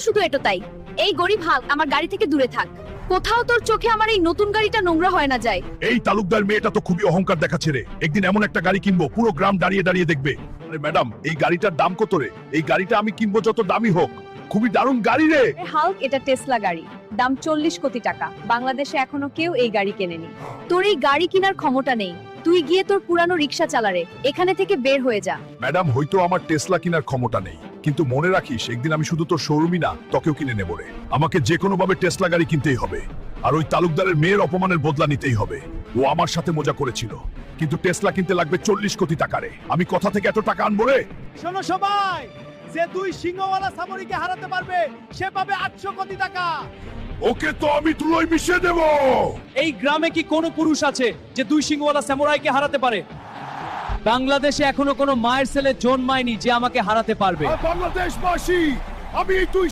শুধু এটাই, এই গরিব হাল আমার গাড়ি থেকে দূরে থাক। কোথাও তোর চোখে আমার এই নতুন গাড়িটা নোংরা হয় না যায়। এই তালুকদার মেয়েটা তো খুবই অহংকার দেখাচ্ছে রে। একদিন এমন একটা গাড়ি কিনবো পুরো গ্রাম দাঁড়িয়ে দাঁড়িয়ে দেখবে। আরে ম্যাডাম, এই গাড়িটার দাম কত রে? এই গাড়িটা আমি কিনবো যত দামি হোক। খুবই দারুণ গাড়ি রে। হাল্ক, এটা টেসলা গাড়ি, দাম 40 কোটি টাকা। বাংলাদেশে এখনো কেউ এই গাড়ি কেনেনি। তোর এই গাড়ি কেনার ক্ষমতা নেই। তুই গিয়ে তোর পুরানো রিক্সা চালারে, এখানে থেকে বের হয়ে যা। ম্যাডাম, হয়তো আমার টেসলা কেনার ক্ষমতা নেই, কিন্তু মনে রাখিস একদিন আমি শুধু তোর শোরুমই না, তোকেও কিনে নেব রে। আমাকে যে কোনো ভাবে টেসলা গাড়ি কিনতেই হবে, আর ওই তালুকদারের মেয়ের অপমানের বদলা নিতেই হবে। ও আমার সাথে মজা করেছিল, কিন্তু টেসলা কিনতে লাগবে 40 কোটি টাকা রে। আমি কথা থেকে এত টাকা আনবো রে? শোনো সবাই, যে দুই সিংহওয়ালা সামরিকে হারাতে পারবে সে পাবে 800 কোটি টাকা। ওকে তো আমি তুলোয় মিশিয়ে দেব। এই গ্রামে কি কোনো পুরুষ আছে যে দুই সিংহওয়ালা সামুরাইকে হারাতে পারে? বাংলাদেশে এখনো কোনো মায়ের ছেলে জন্মায়নি যে আমাকে হারাতে পারবে। বাংলাদেশবাসী, আমি এই দুই